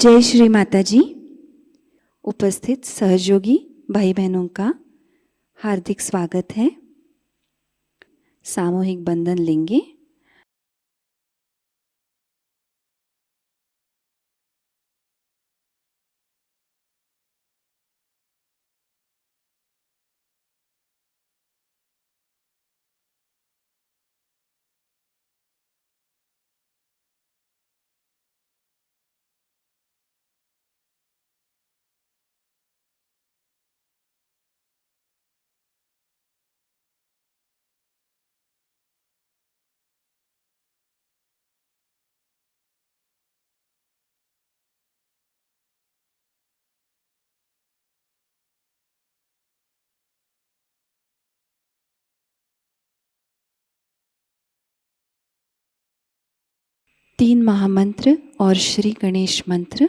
जय श्री माताजी। उपस्थित सहयोगी भाई बहनों का हार्दिक स्वागत है। सामूहिक बंधन लेंगे। तीन महामंत्र और श्री गणेश मंत्र।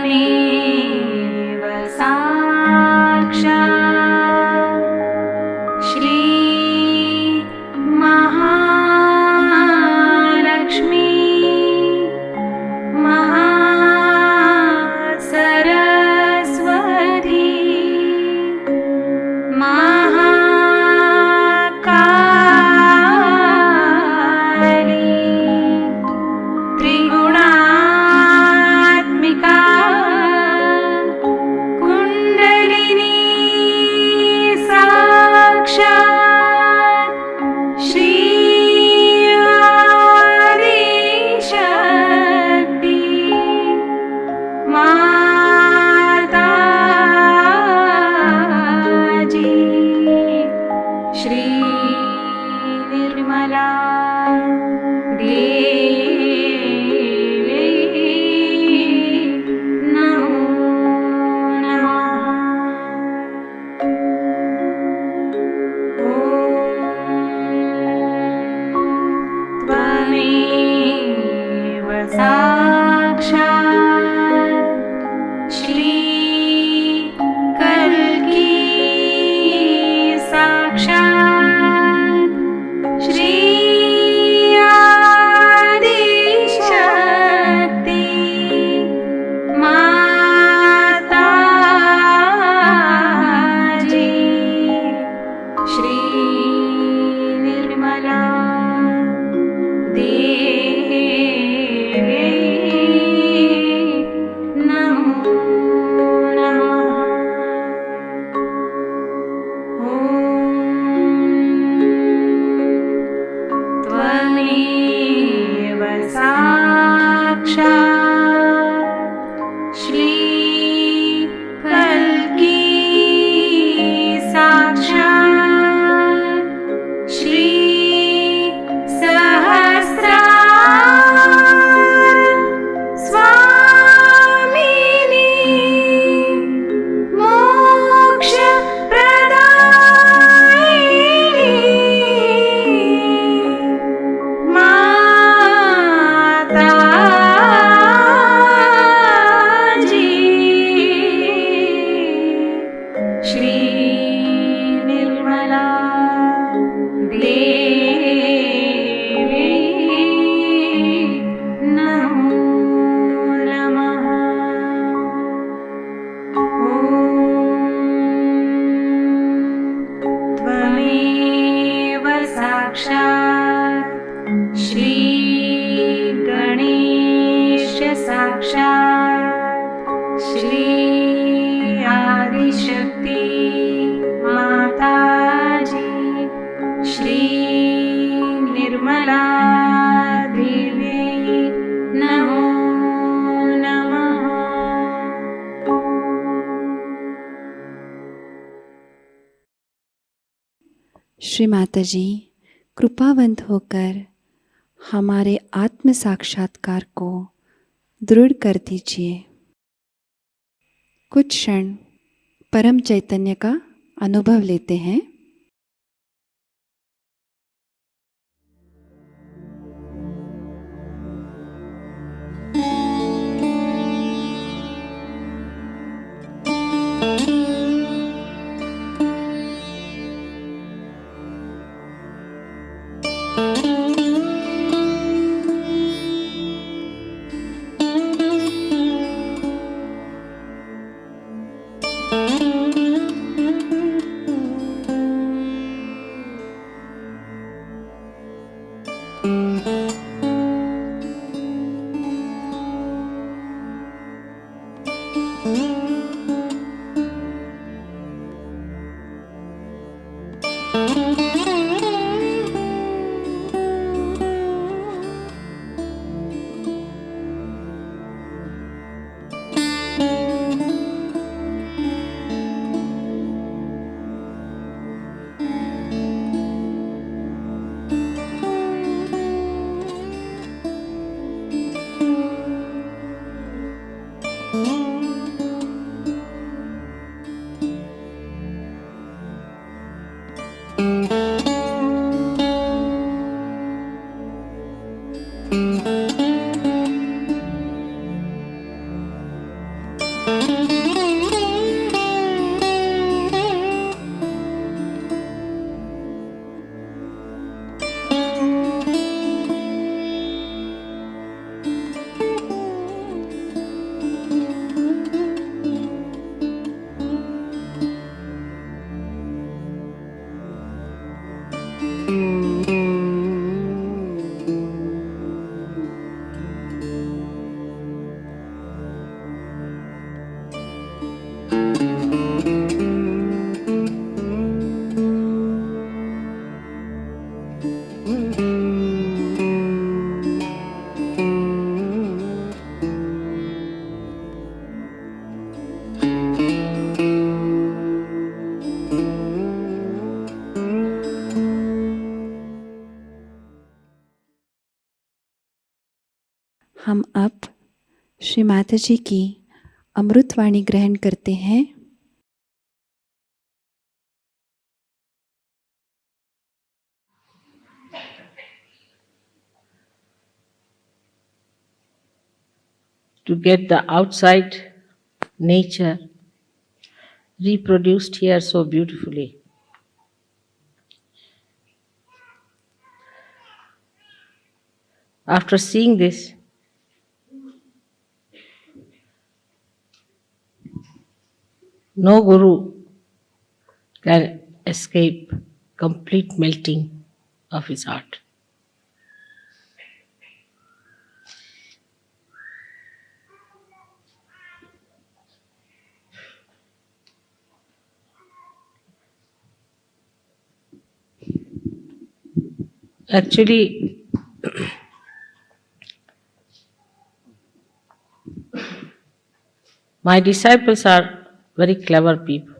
त्वमेव साक्षात् श्री महालक्ष्मी महासरस्वती महाकाली त्रिगुणात्मिका कुंडलिनी साक्षात् श्री आदिशक्ति माताजी श्री निर्मला देवी नमो नमः। त्वमेव साक्षात् श्री कल्की साक्षात् श्री आदिशक्ति माताजी श्री निर्मला देवी नमो नमः। त्वमेव साक्षात् श्री कल्की साक्षात् श्री सहस्रार स्वामिनी मोक्ष प्रदायिनी माताजी श्री निर्मला देवी नमो नमः। त्वमेव साक्षात् श्री गणेश साक्षात् श्री आदिशक्ति माताजी श्री निर्मला देवी नमो नमः। श्री माताजी कृपावंत होकर हमारे आत्म साक्षात्कार को दृढ़ कर दीजिए। कुछ क्षण परम चैतन्य का अनुभव लेते हैं। हम अब श्री माताजी की अमृत वाणी ग्रहण करते हैं। To get the outside nature reproduced here so beautifully. After seeing this, no guru can escape complete melting of his heart. Actually, my disciples are very clever people.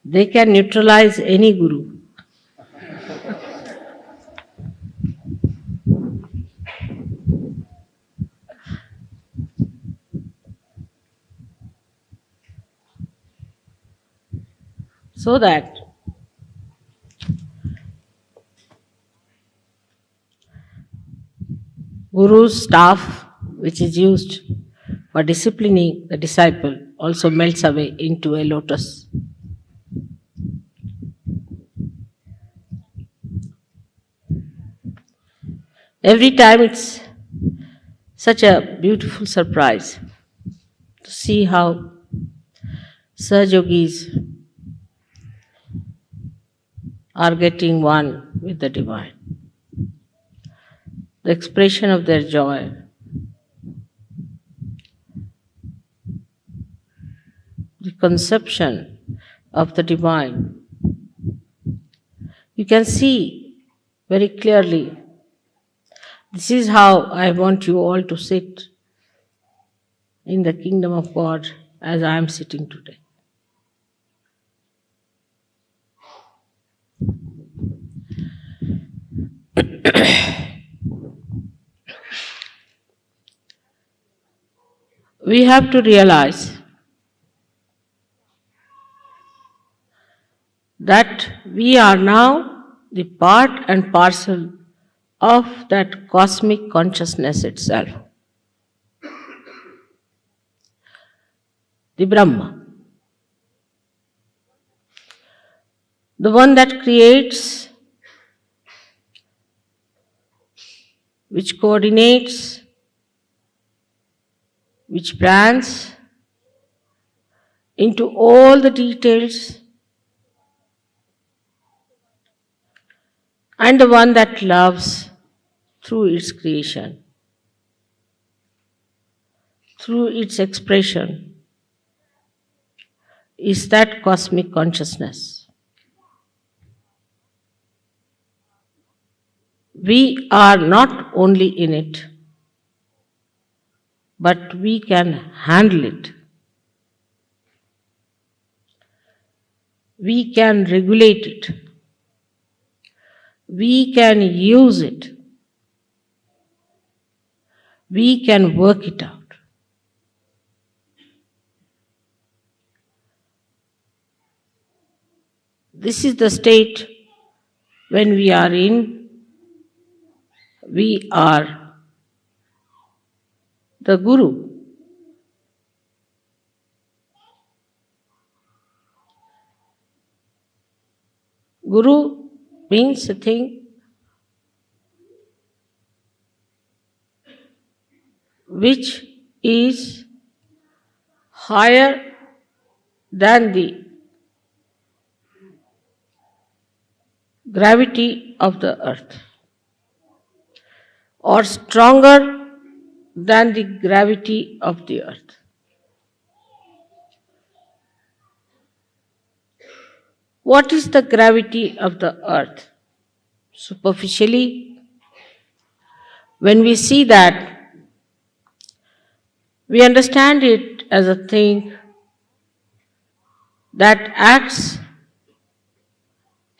They can neutralize any guru. So that Guru's staff, which is used for disciplining the disciple, also melts away into a lotus. Every time it's such a beautiful surprise to see how Sahajogis are getting one with the divine. The expression of their joy, the conception of the divine. You can see very clearly, this is how I want you all to sit in the kingdom of God as I am sitting today. We have to realize that we are now the part and parcel of that cosmic consciousness itself, the Brahma, the one that creates, which coordinates, which plans into all the details, and the one that loves through its creation, through its expression, is that cosmic consciousness. We are not only in it, but we can handle it. We can regulate it. We can use it. We can work it out. this is the state when we are in. We are the Guru. Guru means a thing which is higher than the gravity of the earth, or stronger than the gravity of the earth. What is the gravity of the earth? Superficially, when we see that, we understand it as a thing that acts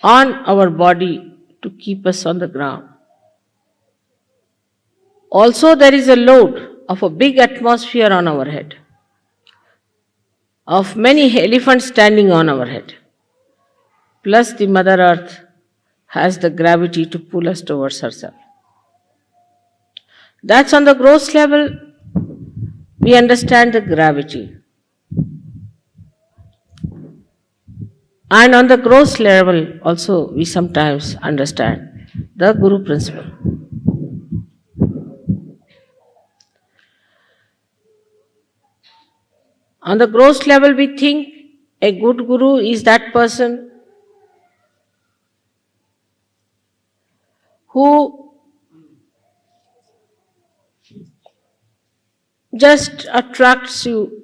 on our body to keep us on the ground. Also, there is a load of a big atmosphere on our head, of many elephants standing on our head. Plus, the Mother Earth has the gravity to pull us towards herself. That's on the gross level, we understand the gravity. And on the gross level also, we sometimes understand the Guru principle. On the gross level, we think a good Guru is that person who just attracts you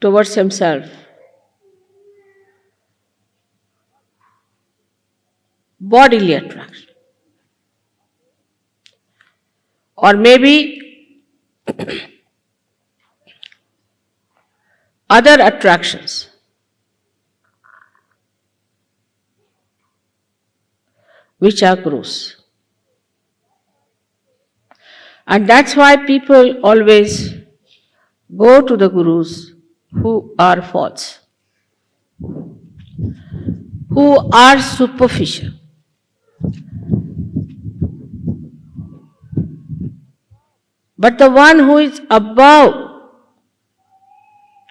towards himself. Bodily attraction. Or maybe other attractions. Which are gross. And that's why people always go to the gurus who are false, who are superficial. But the one who is above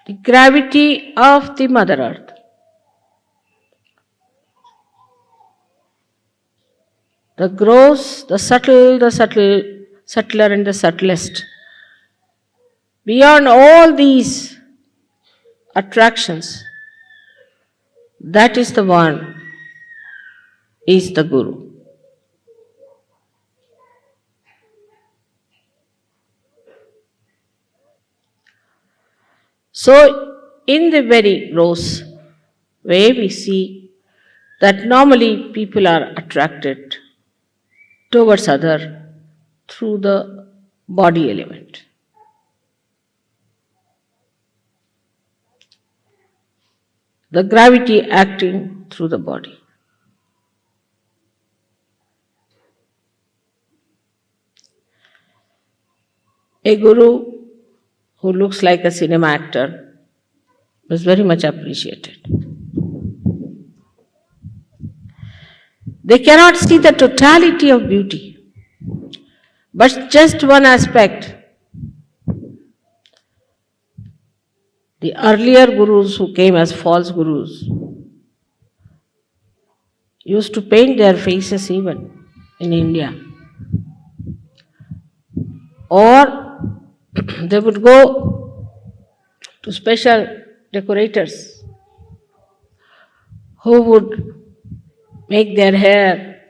the gravity of the Mother Earth, the gross, the subtle, subtler and the subtlest. Beyond all these attractions, that is the one, is the Guru. So, in the very gross way, we see that normally people are attracted towards other through the body element. The gravity acting through the body. A guru who looks like a cinema actor was very much appreciated. They cannot see the totality of beauty, but just one aspect. The earlier gurus who came as false gurus used to paint their faces even in India. Or they would go to special decorators who would make their hair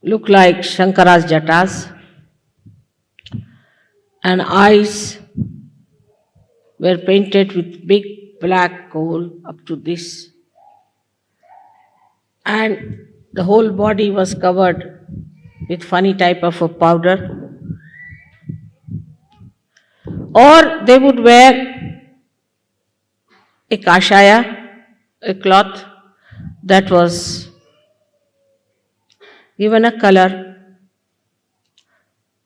look like Shankara's jatas, and eyes were painted with big black coal up to this, and the whole body was covered with funny type of a powder. Or they would wear a kashaya, a cloth that was given a color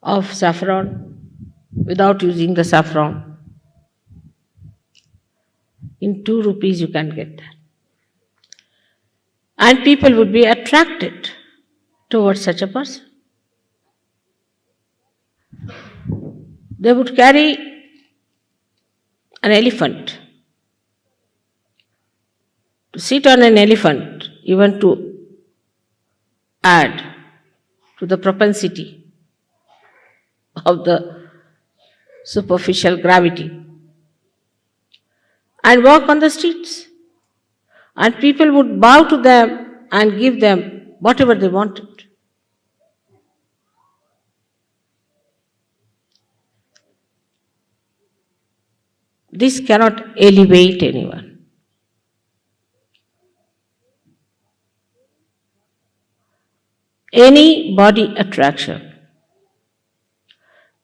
of saffron without using the saffron. In 2 rupees you can get that. And people would be attracted towards such a person. They would carry an elephant. To sit on an elephant, even to add to the propensity of the superficial gravity, and walk on the streets. And people would bow to them and give them whatever they wanted. This cannot elevate anyone. Any body attraction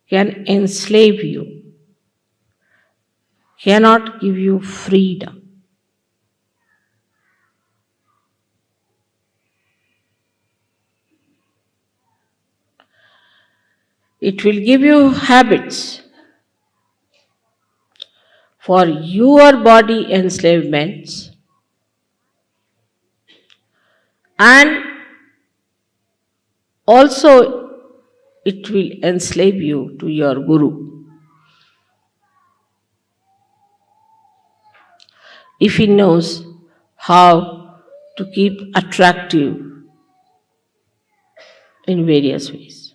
can enslave you, cannot give you freedom. It will give you habits for your body enslavements, and also it will enslave you to your guru. If he knows how to keep attractive in various ways.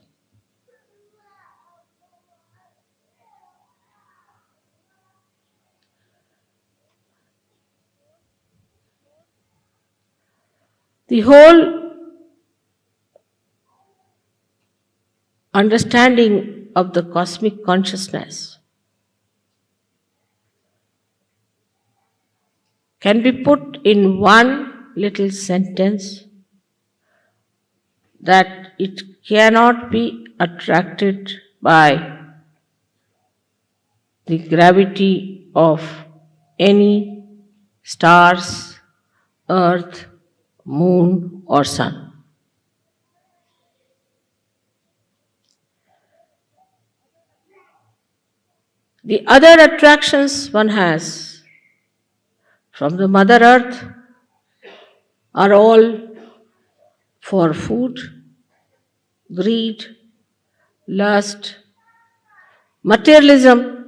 The whole understanding of the cosmic consciousness can be put in one little sentence, that it cannot be attracted by the gravity of any stars, earth, moon or sun. The other attractions one has from the Mother Earth are all for food, greed, lust, materialism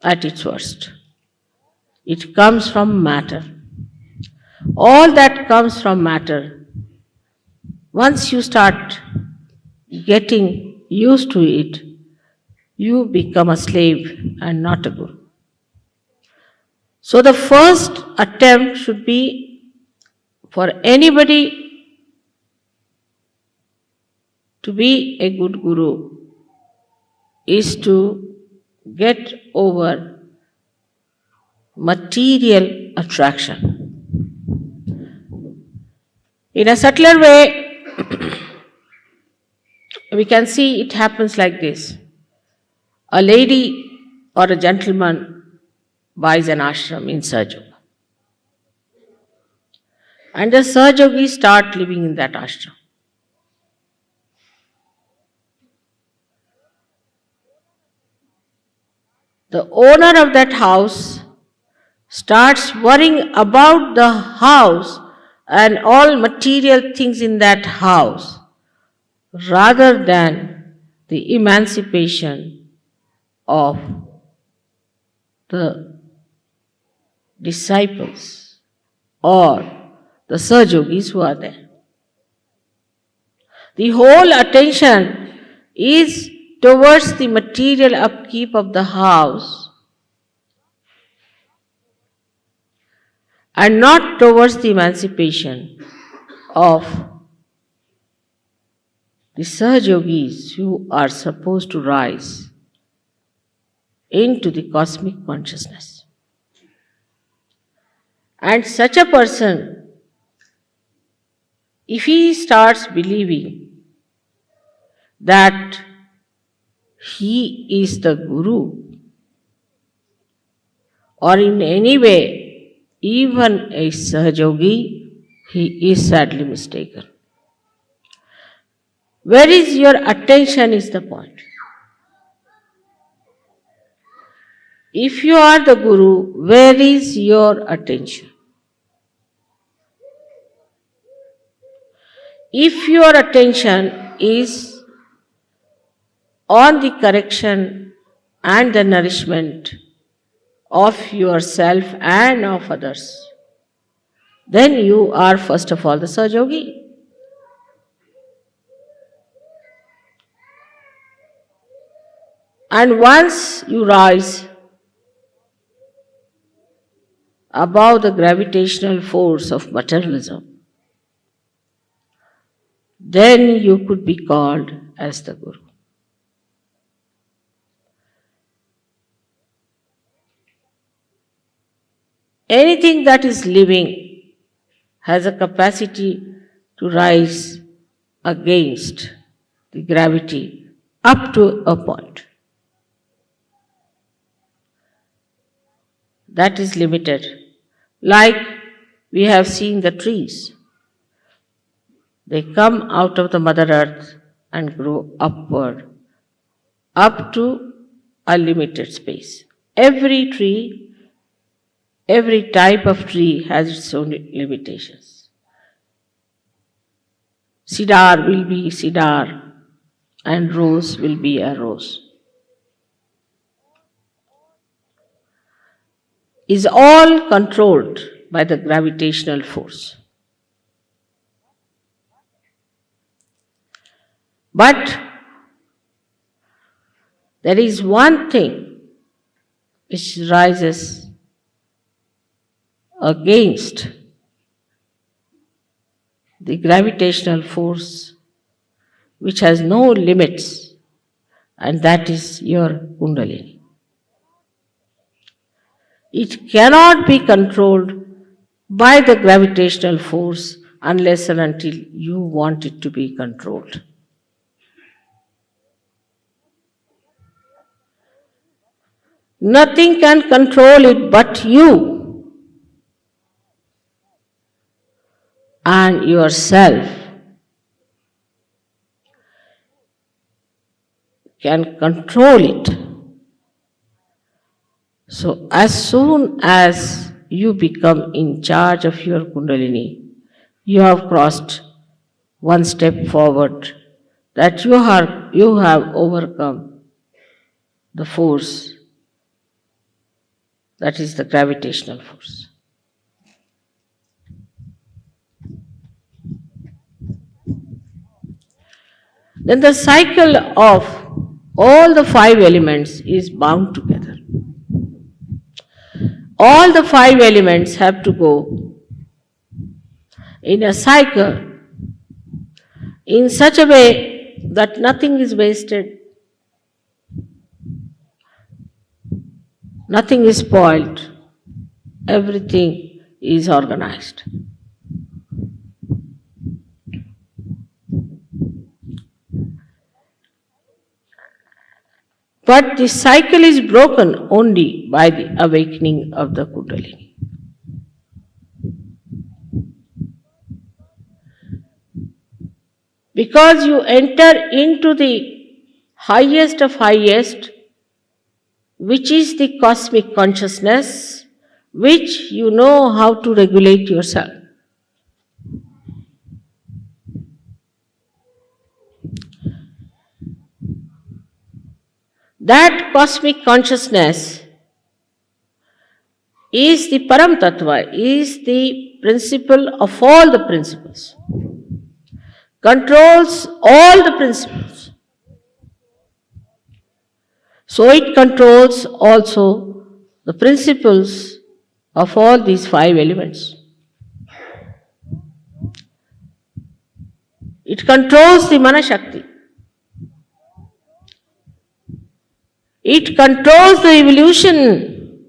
at its worst. It comes from matter. All that comes from matter. Once you start getting used to it, you become a slave and not a guru. So the first attempt should be for anybody to be a good guru is to get over material attraction. In a subtler way, we can see it happens like this. A lady or a gentleman buys an ashram in Sahajayoga. And the Sahajogis start living in that ashram. The owner of that house starts worrying about the house and all material things in that house, rather than the emancipation of the disciples or the Sahajogis who are there. The whole attention is towards the material upkeep of the house and not towards the emancipation of the Sahajogis who are supposed to rise into the cosmic consciousness. And such a person, if he starts believing that he is the guru, or in any way, even a Sahajogi, he is sadly mistaken. Where is your attention is the point. If you are the Guru, where is your attention? If your attention is on the correction and the nourishment of yourself and of others, then you are first of all the Sahajayogi. And once you rise above the gravitational force of materialism, then you could be called as the Guru. Anything that is living has a capacity to rise against the gravity up to a point. That is limited. Like we have seen the trees. They come out of the Mother Earth and grow upward, up to a limited space. Every tree, every type of tree has its own limitations. Cedar will be cedar, and rose will be a rose. Is all controlled by the gravitational force. But there is one thing which rises against the gravitational force, which has no limits, and that is your Kundalini. It cannot be controlled by the gravitational force unless and until you want it to be controlled. Nothing can control it but you and yourself can control it. So as soon as you become in charge of your Kundalini, you have crossed one step forward, that you have overcome the force, that is the gravitational force. Then the cycle of all the 5 elements is bound together. All the 5 elements have to go in a cycle in such a way that nothing is wasted, nothing is spoiled, everything is organized. But the cycle is broken only by the awakening of the Kundalini. Because you enter into the highest of highest, which is the cosmic consciousness, which you know how to regulate yourself. That cosmic consciousness is the Param Tattva, is the principle of all the principles, controls all the principles. So it controls also the principles of all these 5 elements. It controls the Manashakti. It controls the evolution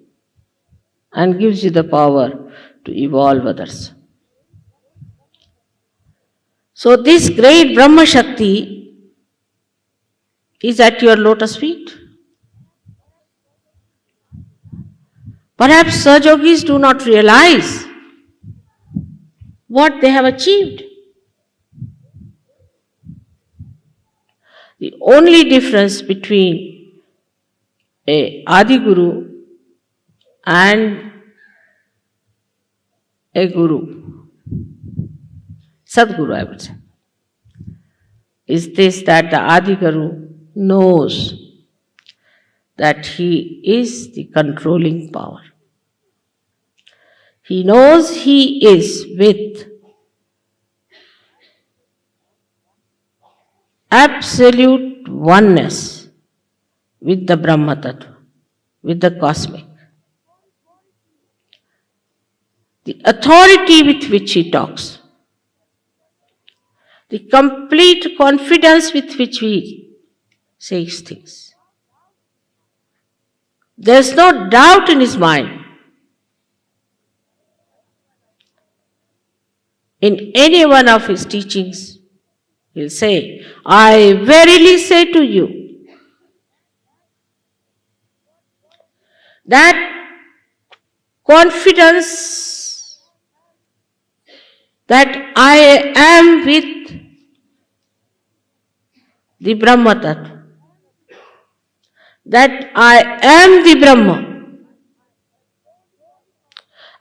and gives you the power to evolve others. So this great Brahma Shakti is at your lotus feet. Perhaps Sahajogis do not realize what they have achieved. The only difference between a Adi Guru and a guru, Sadguru I would say, is this, that the Adi Guru knows that he is the controlling power. He knows he is with absolute oneness with the Brahma Tattva, with the cosmic. The authority with which he talks, the complete confidence with which he says things. There's no doubt in his mind. In any one of his teachings, he'll say, I verily say to you that confidence that I am with the Brahma Tattva, that I am the Brahma,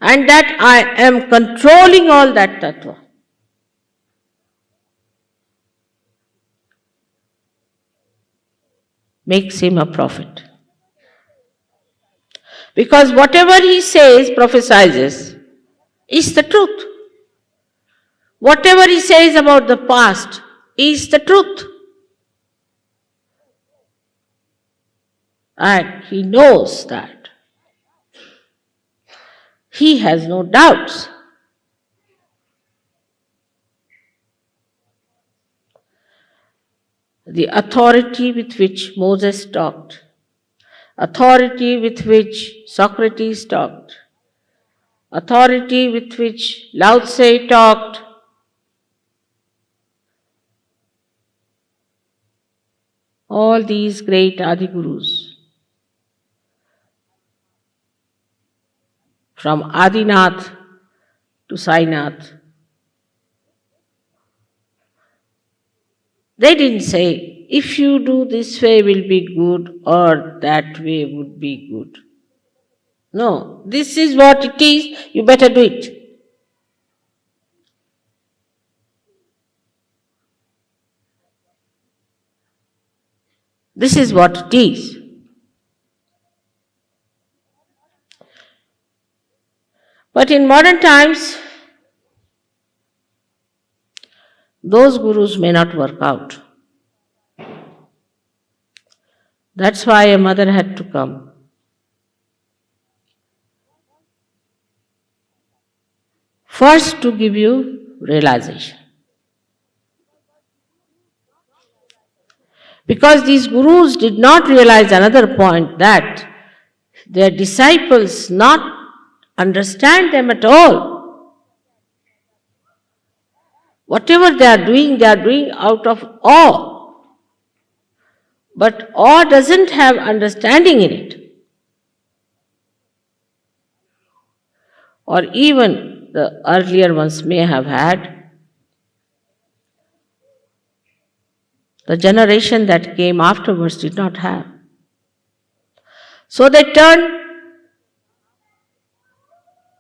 and that I am controlling all that Tattva. Makes him a prophet. Because whatever he says, prophesizes, is the truth. Whatever he says about the past is the truth. And he knows that. He has no doubts. The authority with which Moses talked, authority with which Socrates talked, authority with which Lao Tse talked, all these great Adi Gurus, from Adinath to Sainath, they didn't say, if you do this way will be good or that way would be good. No, this is what it is, you better do it. This is what it is. But in modern times, those gurus may not work out. That's why a mother had to come. First, to give you realization. Because these gurus did not realize another point, that their disciples not understand them at all. Whatever they are doing out of awe. But awe doesn't have understanding in it. Or even the earlier ones may have had. The generation that came afterwards did not have. So they turned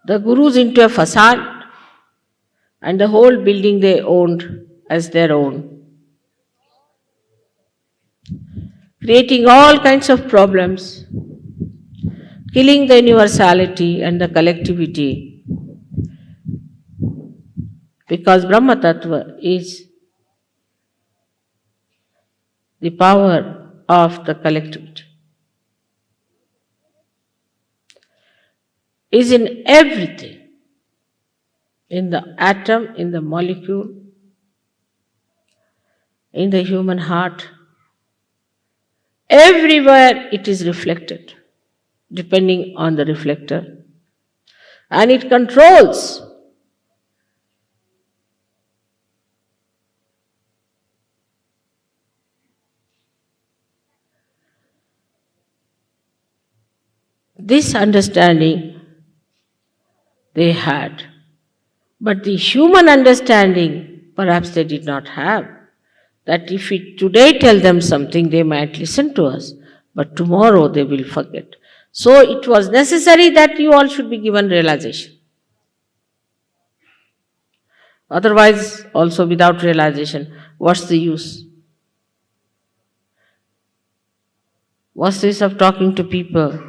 the gurus into a facade, and the whole building they owned as their own, creating all kinds of problems, killing the universality and the collectivity, because Brahma Tattva is the power of the collectivity. Is in everything. In the atom, in the molecule, in the human heart. Everywhere it is reflected, depending on the reflector. And it controls. This understanding they had. But the human understanding, perhaps they did not have. That if we today tell them something, they might listen to us, but tomorrow they will forget. So it was necessary that you all should be given realization. Otherwise, also without realization, what's the use? What's the use of talking to people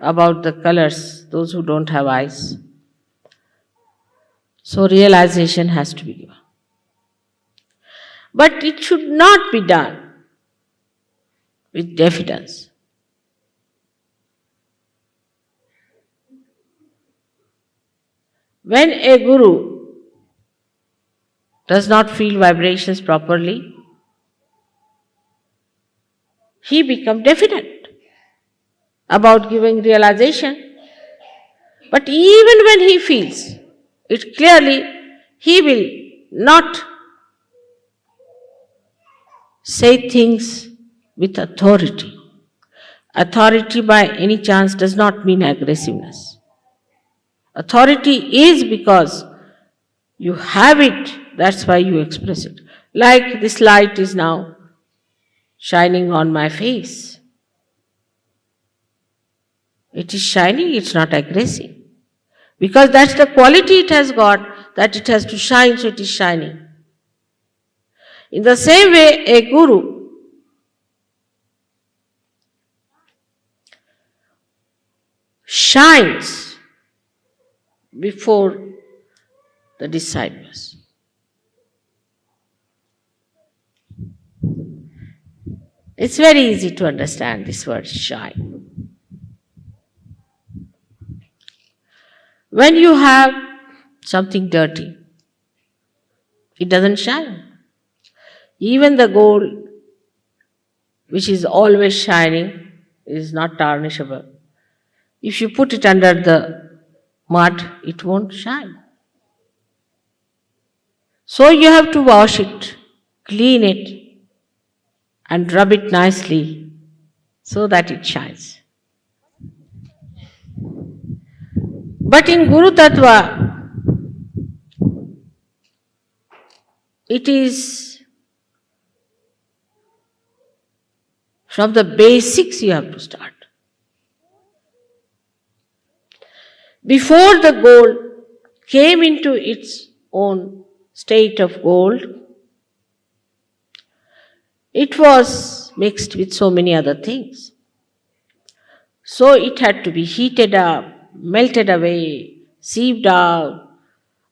about the colors, those who don't have eyes? So realization has to be given. But it should not be done with diffidence. When a guru does not feel vibrations properly, he becomes diffident about giving realization. But even when he feels it clearly, he will not say things with authority. Authority by any chance does not mean aggressiveness. Authority is because you have it, that's why you express it. Like this light is now shining on my face. It is shining, it's not aggressive. Because that's the quality it has got, that it has to shine, so it is shining. In the same way, a guru shines before the disciples. It's very easy to understand this word shine. When you have something dirty, it doesn't shine. Even the gold, which is always shining, is not tarnishable. If you put it under the mud, it won't shine. So you have to wash it, clean it, and rub it nicely so that it shines. But in Guru Tattva, it is from the basics you have to start. Before the gold came into its own state of gold, it was mixed with so many other things. So it had to be heated up, melted away, sieved out,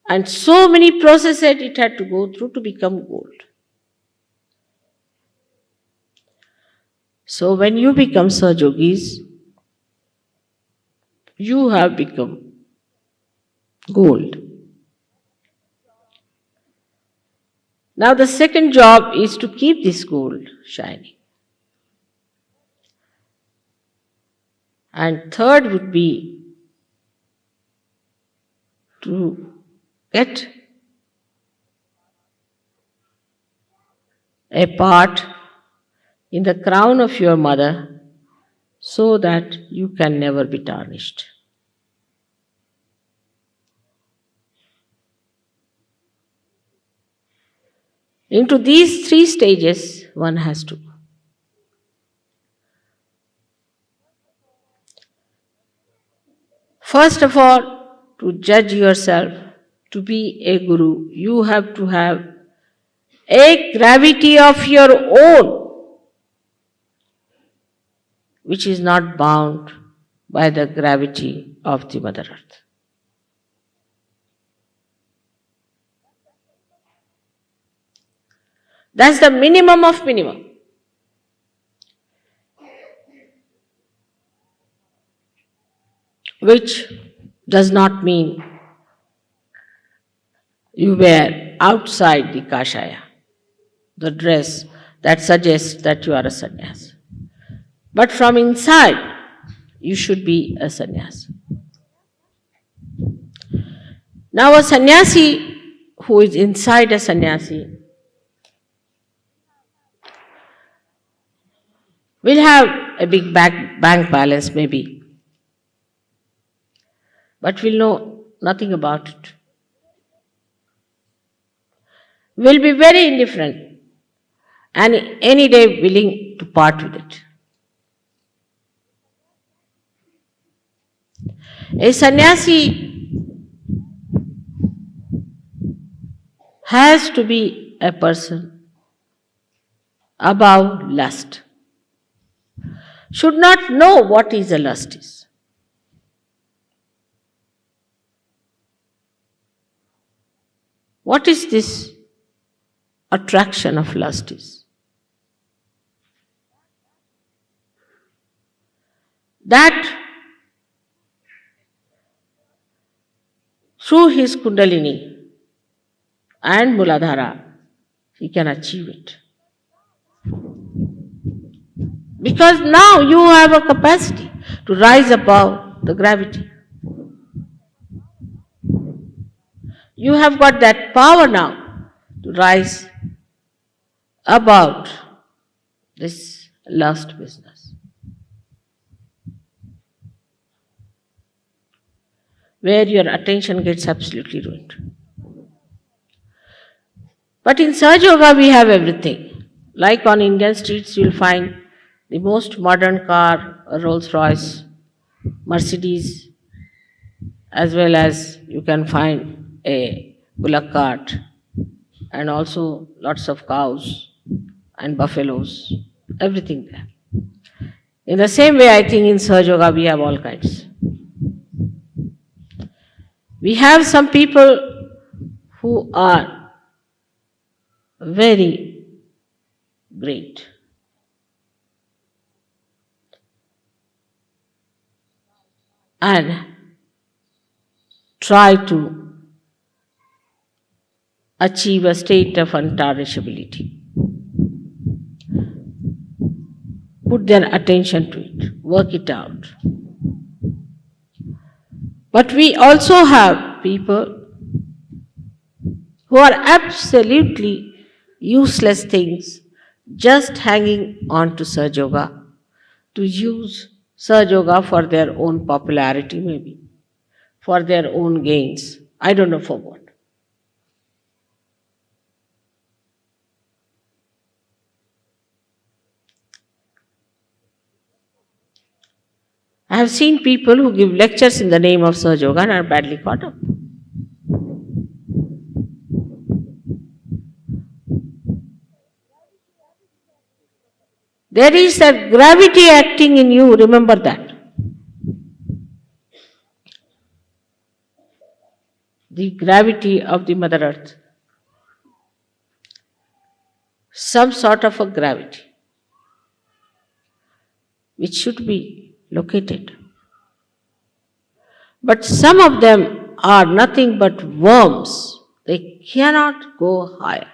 and so many processes it had to go through to become gold. So when you become Sahajogis, you have become gold. Now the second job is to keep this gold shining. And third would be to get a part in the crown of your mother so that you can never be tarnished. Into these three stages one has to go. First of all, to judge yourself, to be a guru, you have to have a gravity of your own, which is not bound by the gravity of the Mother Earth. That's the minimum of minimum. Which does not mean you wear outside the kashaya, the dress that suggests that you are a sannyas. But from inside, you should be a sannyas. Now a sannyasi who is inside a sannyasi will have a big bank balance maybe, but will know nothing about it. Will be very indifferent and any day willing to part with it. A sannyasi has to be a person above lust. Should not know what is a lust is. What is this attraction of lust is? That through his Kundalini and Muladhara, he can achieve it. Because now you have a capacity to rise above the gravity. You have got that power now to rise above this lust business, where your attention gets absolutely ruined. But in Sahajayoga we have everything. Like on Indian streets you will find the most modern car, a Rolls Royce, Mercedes, as well as you can find a bullock cart, and also lots of cows and buffaloes, everything there. In the same way, I think in Sahajayoga we have all kinds. We have some people who are very great. And try to achieve a state of untarnishability. Put their attention to it, work it out. But we also have people who are absolutely useless things, just hanging on to Sahajayoga, to use Sahajayoga for their own popularity maybe, for their own gains. I don't know for what. I have seen people who give lectures in the name of Sahajayoga and are badly caught up. There is a gravity acting in you, remember that. The gravity of the Mother Earth. Some sort of a gravity which should be located. But some of them are nothing but worms. They cannot go higher.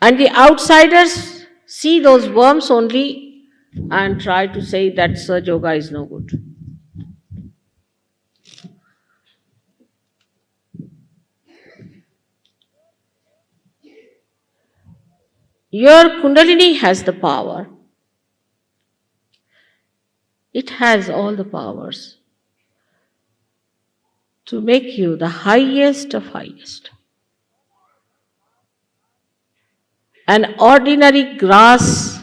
And the outsiders see those worms only and try to say that Sahajayoga is no good. Your Kundalini has the power. It has all the powers to make you the highest of highest. An ordinary grass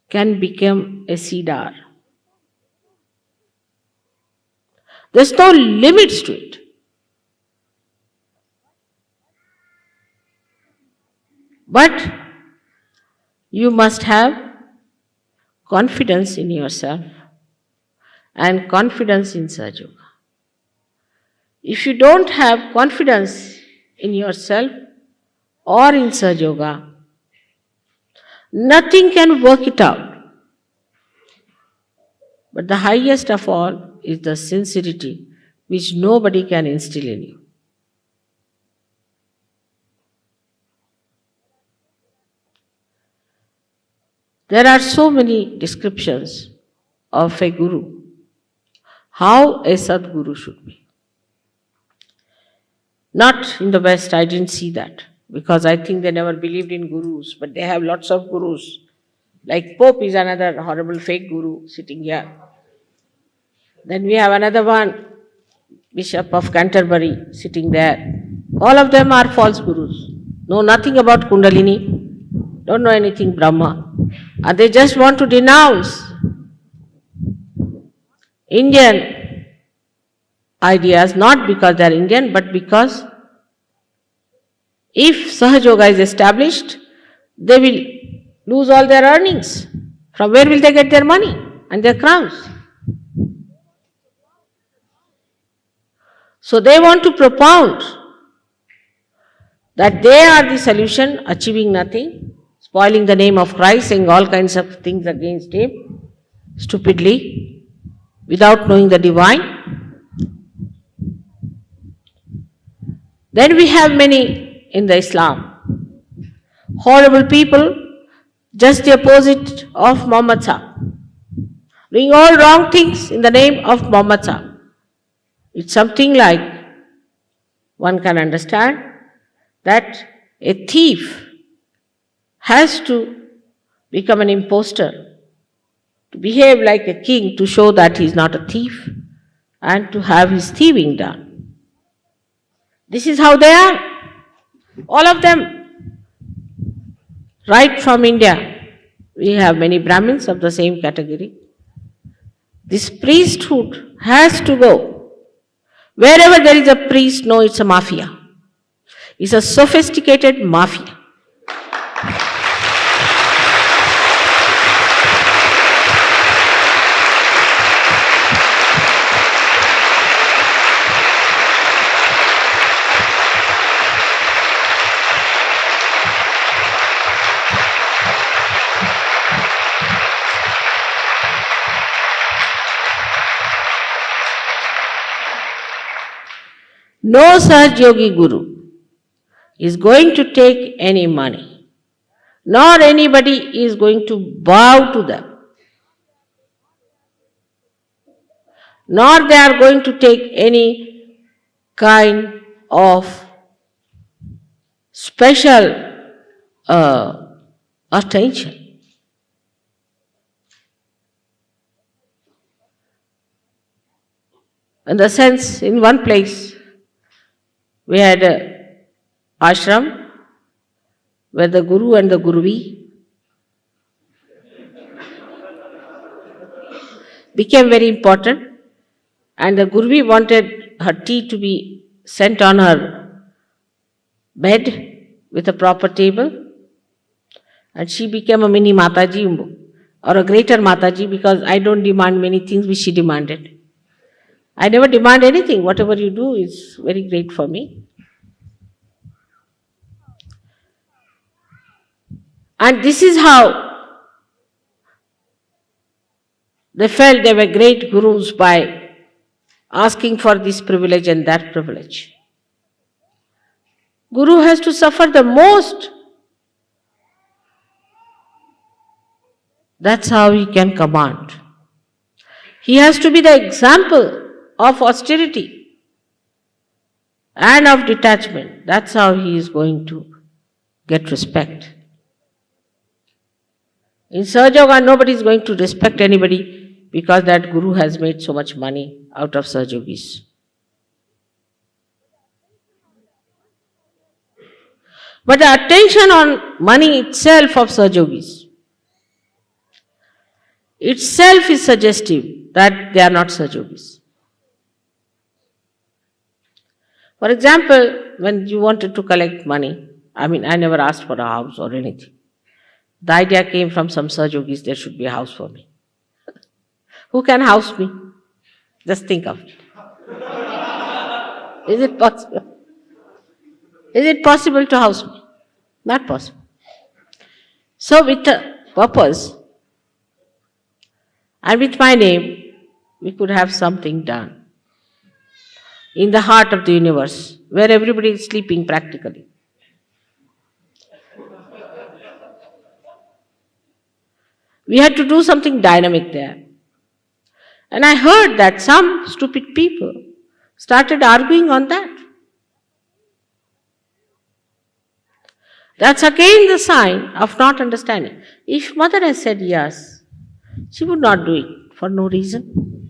can become a cedar. There's no limits to it. But you must have confidence in yourself and confidence in Sahajayoga. If you don't have confidence in yourself or in Sahajayoga, nothing can work it out. But the highest of all is the sincerity which nobody can instill in you. There are so many descriptions of a guru, how a Sadguru should be. Not in the West, I didn't see that, because I think they never believed in gurus, but they have lots of gurus. Like Pope is another horrible fake guru sitting here. Then we have another one, Bishop of Canterbury, sitting there. All of them are false gurus. Know nothing about Kundalini, don't know anything Brahma. And they just want to denounce Indian ideas, not because they are Indian, but because if Sahajoga is established, they will lose all their earnings. From where will they get their money and their crowns? So they want to propound that they are the solution, achieving nothing, spoiling the name of Christ, saying all kinds of things against him, stupidly, without knowing the divine. Then we have many in the Islam, horrible people, just the opposite of Muhammad Sahib, doing all wrong things in the name of Muhammad Sahib. It's something like one can understand that a thief has to become an impostor, to behave like a king to show that he is not a thief and to have his thieving done. This is how they are, all of them. Right from India, we have many Brahmins of the same category. This priesthood has to go. Wherever there is a priest, no, it's a mafia. It's a sophisticated mafia. No Sahajayogi Guru is going to take any money, nor anybody is going to bow to them, nor they are going to take any kind of special attention. In the sense, in one place, we had an ashram where the Guru and the Guruvi became very important, and the Guruvi wanted her tea to be sent on her bed with a proper table, and she became a mini Mataji or a greater Mataji, because I don't demand many things which she demanded. I never demand anything. Whatever you do is very great for me. And this is how they felt they were great gurus, by asking for this privilege and that privilege. Guru has to suffer the most. That's how he can command. He has to be the example of austerity and of detachment. That's how he is going to get respect. In Sahajayoga, nobody is going to respect anybody because that Guru has made so much money out of Sahajogis. But the attention on money itself of Sahajogis itself is suggestive that they are not Sahajogis. For example, when you wanted to collect money, I never asked for a house or anything. The idea came from some Sahajogis, there should be a house for me. Who can house me? Just think of it. Is it possible? Is it possible to house me? Not possible. So with a purpose and with my name, we could have something done in the heart of the universe, where everybody is sleeping practically. We had to do something dynamic there. And I heard that some stupid people started arguing on that. That's again the sign of not understanding. If Mother has said yes, she would not do it for no reason.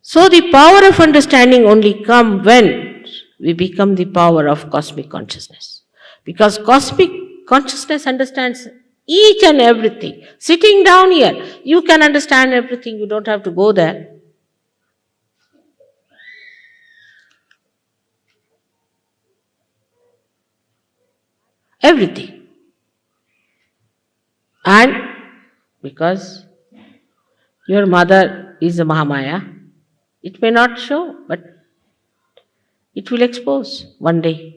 So the power of understanding only comes when we become the power of cosmic consciousness. Because cosmic consciousness understands each and everything. Sitting down here, you can understand everything. You don't have to go there. Everything. And because your mother is a Mahamaya, it may not show, but it will expose one day.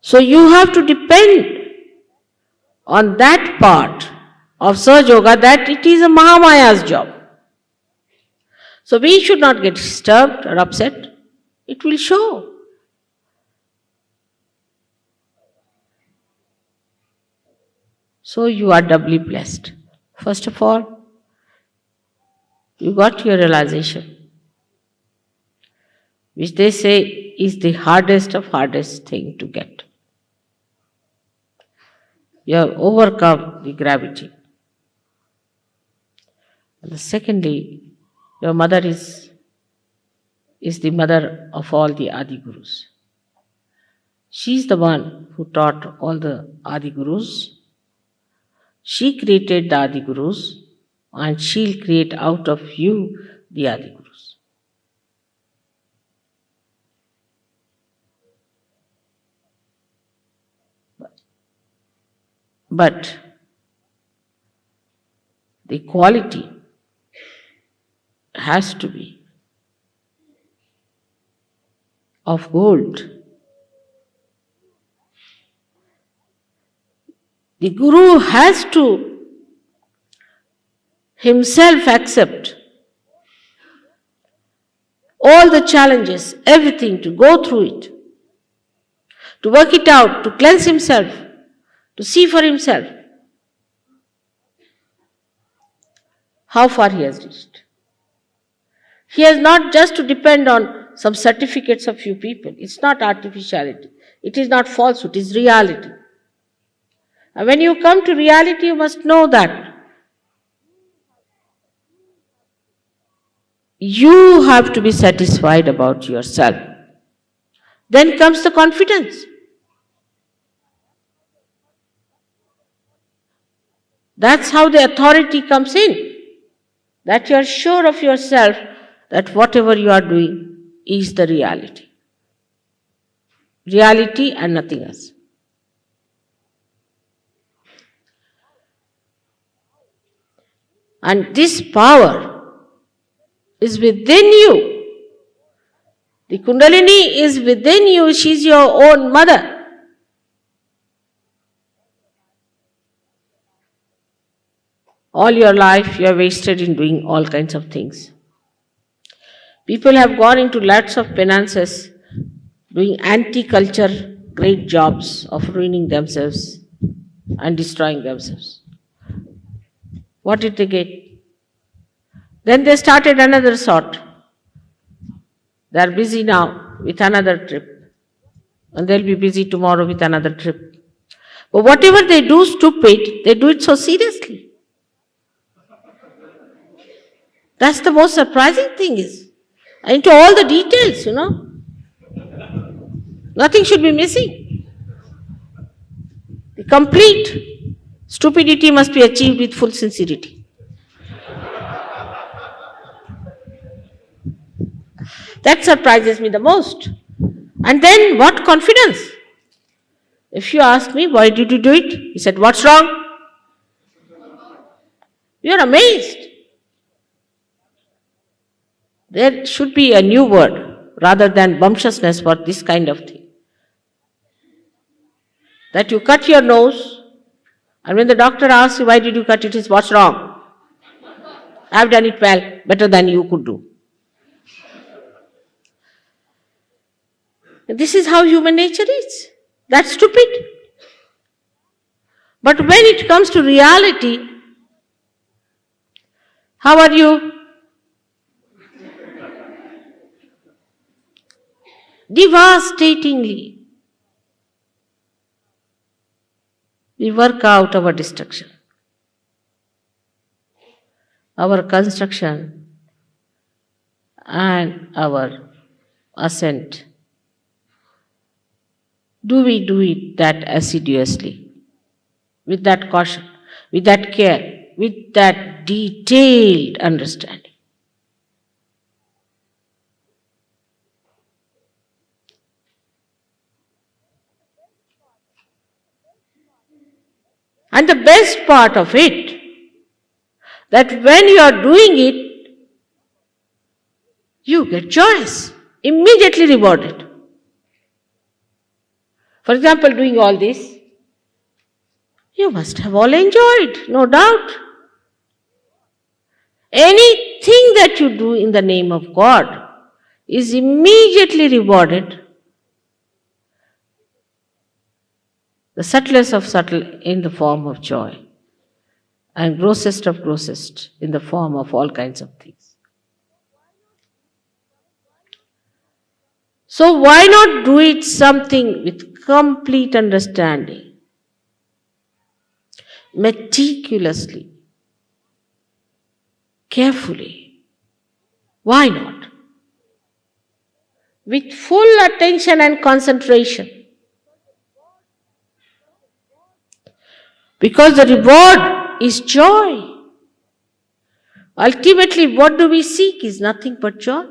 So you have to depend on that part of Sahajayoga that it is a Mahamaya's job. So we should not get disturbed or upset. It will show. So you are doubly blessed. First of all, you got your realization, which they say is the hardest of hardest thing to get. You have overcome the gravity. And secondly, your mother is the mother of all the Adi Gurus. She is the one who taught all the Adi Gurus. She created the Adi Gurus, and she'll create out of you the Adi Gurus. But the quality has to be of gold. The Guru has to himself accept all the challenges, everything, to go through it, to work it out, to cleanse himself, to see for himself how far he has reached. He has not just to depend on some certificates of few people. It's not artificiality. It is not falsehood. It is reality. And when you come to reality, you must know that you have to be satisfied about yourself. Then comes the confidence. That's how the authority comes in. That you are sure of yourself that whatever you are doing is the reality. Reality and nothing else. And this power is within you. The Kundalini is within you. She is your own mother. All your life you have wasted in doing all kinds of things. People have gone into lots of penances, doing anti-culture, great jobs of ruining themselves and destroying themselves. What did they get? Then they started another sort. They are busy now with another trip. And they'll be busy tomorrow with another trip. But whatever they do stupid, they do it so seriously. That's the most surprising thing is. Into all the details, Nothing should be missing. The complete stupidity must be achieved with full sincerity. That surprises me the most. And then what confidence? If you ask me, why did you do it? He said, what's wrong? You are amazed. There should be a new word rather than bumptiousness for this kind of thing. That you cut your nose, and when the doctor asks you, why did you cut it? He says, what's wrong? I've done it well, better than you could do. This is how human nature is. That's stupid. But when it comes to reality, how are you? Devastatingly. We work out our destruction, our construction, and our ascent. do we do it that assiduously, with that caution, with that care, with that detailed understanding? And the best part of it, that when you are doing it, you get joyous, immediately rewarded. For example, doing all this, you must have all enjoyed, no doubt. Anything that you do in the name of God is immediately rewarded. The subtlest of subtle in the form of joy, and grossest of grossest in the form of all kinds of things. So why not do it something with complete understanding, meticulously, carefully? Why not? With full attention and concentration. Because the reward is joy. Ultimately, what do we seek is nothing but joy.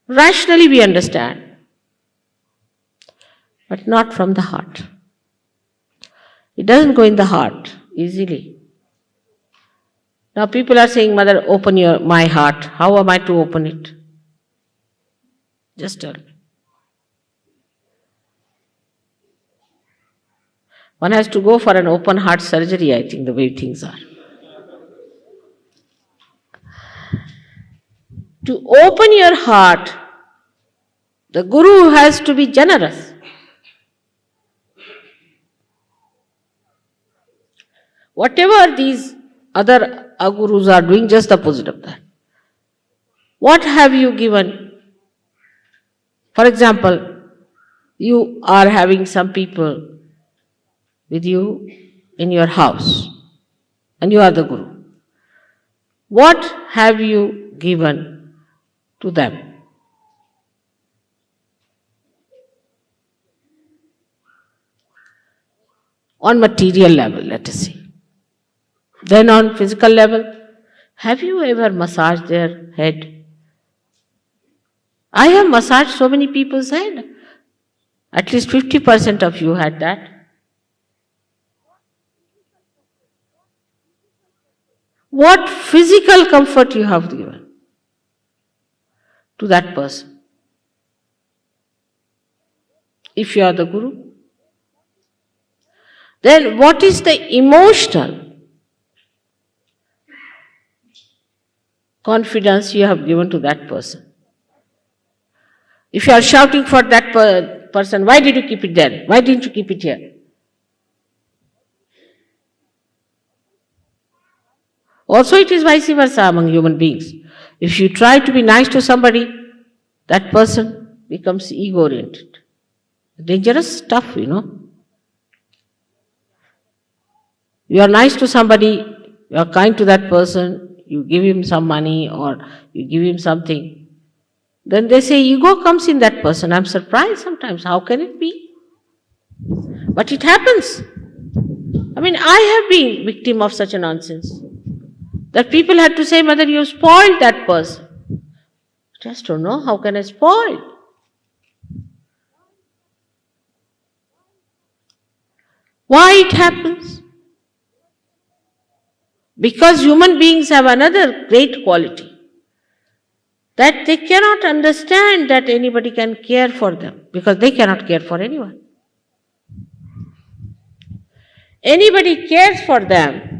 Rationally we understand, but not from the heart. It doesn't go in the heart easily. Now people are saying, Mother, open my heart. How am I to open it? Just tell me. One has to go for an open heart surgery, I think, the way things are. To open your heart, the Guru has to be generous. Whatever these other agurus are doing, just the opposite of that. What have you given? For example, you are having some people with you in your house, and you are the Guru. What have you given to them? On material level, let us say. Then on physical level, have you ever massaged their head? I have massaged so many people's head. At least 50% of you had that. What physical comfort you have given to that person? If you are the Guru. Then what is the emotional confidence you have given to that person? If you are shouting for that person, why did you keep it there? Why didn't you keep it here? Also, it is vice versa among human beings. If you try to be nice to somebody, that person becomes ego-oriented. Dangerous stuff, you know. You are nice to somebody, you are kind to that person, you give him some money or you give him something. Then they say ego comes in that person. I'm surprised sometimes. How can it be? But it happens. I mean, I have been victim of such a nonsense. That people had to say, Mother, you spoiled that person. Just don't know, how can I spoil? Why it happens? Because human beings have another great quality, that they cannot understand that anybody can care for them, because they cannot care for anyone. Anybody cares for them,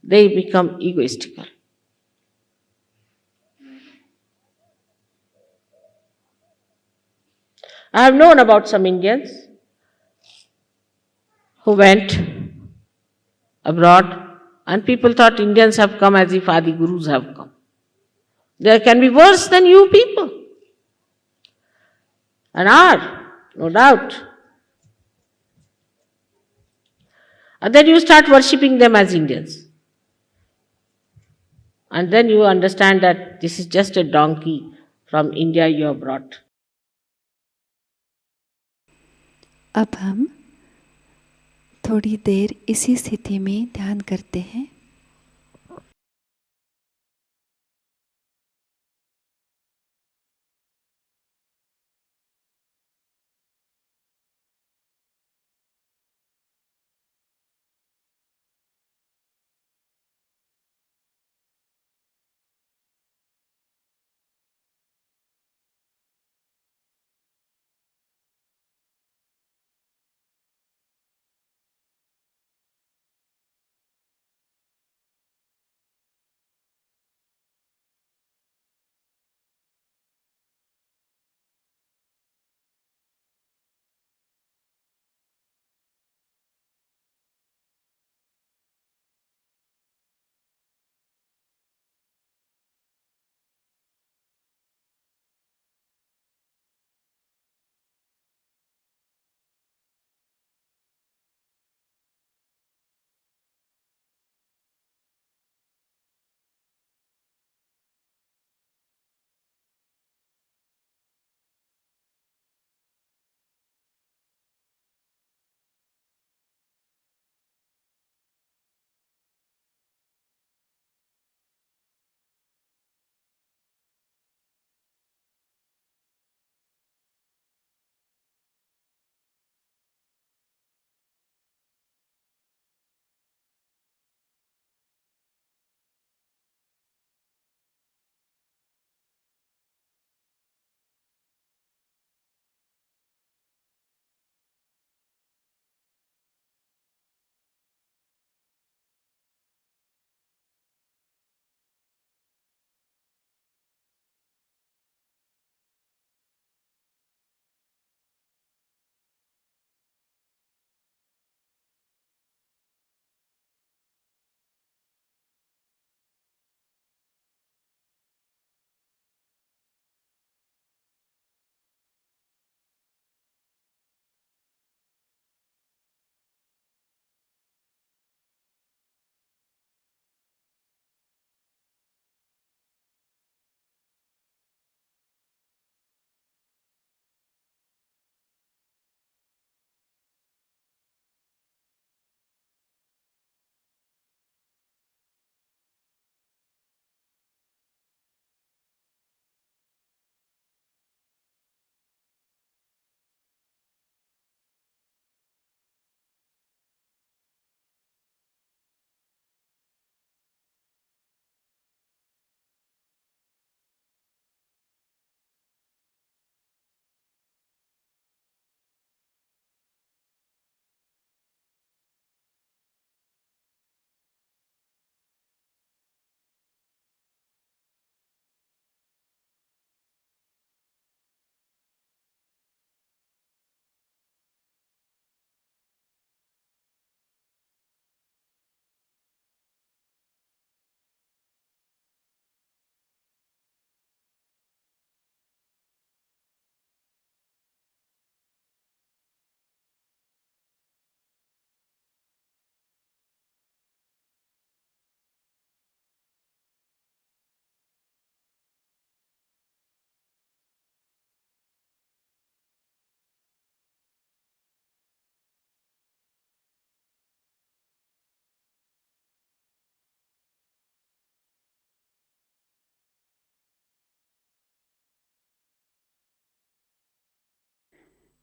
they become egoistical. I have known about some Indians who went abroad, and people thought Indians have come as if Adi Gurus have come. They can be worse than you people. And are, no doubt. And then you start worshipping them as Indians. And then you understand that this is just a donkey from India you have brought. अब हम थोड़ी देर इसी स्थिति में ध्यान करते हैं।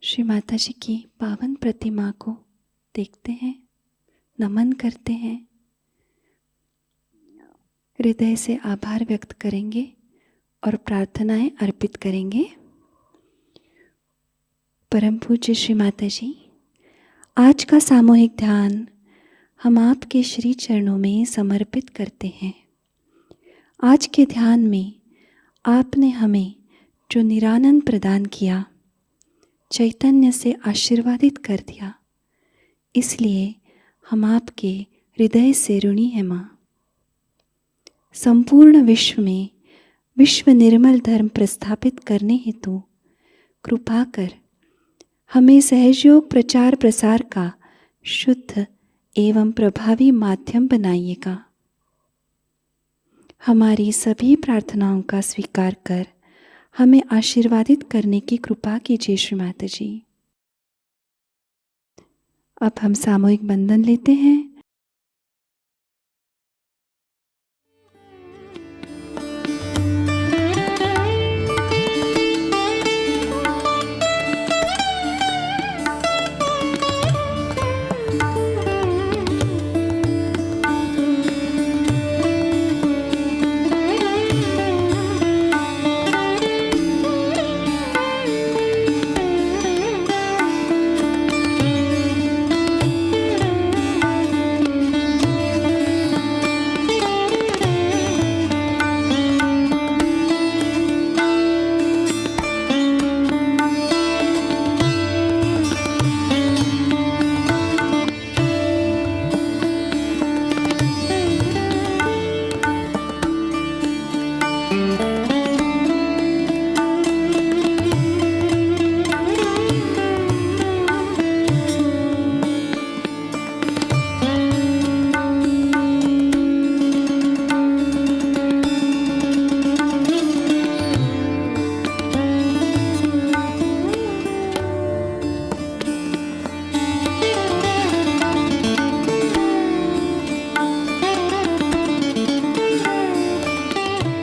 श्री माता जी की पावन प्रतिमा को देखते हैं, नमन करते हैं, हृदय से आभार व्यक्त करेंगे और प्रार्थनाएं अर्पित करेंगे। परम पूज्य श्री माता जी, आज का सामूहिक ध्यान हम आपके श्री चरणों में समर्पित करते हैं। आज के ध्यान में आपने हमें जो निरानंद प्रदान किया, चैतन्य से आशीर्वादित कर दिया, इसलिए हम आपके हृदय से ऋणी हैं माँ। संपूर्ण विश्व में विश्व निर्मल धर्म प्रस्थापित करने हेतु कृपा कर हमें सहजयोग प्रचार प्रसार का शुद्ध एवं प्रभावी माध्यम बनाइएगा। हमारी सभी प्रार्थनाओं का स्वीकार कर हमें आशीर्वादित करने की कृपा कीजिए श्री माताजी। अब हम सामूहिक बंधन लेते हैं।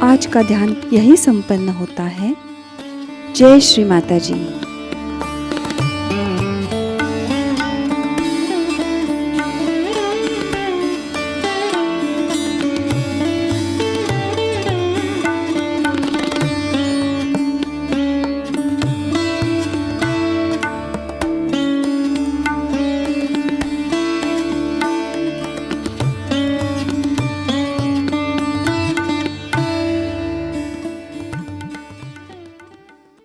आज का ध्यान यही संपन्न होता है। जय श्री माताजी।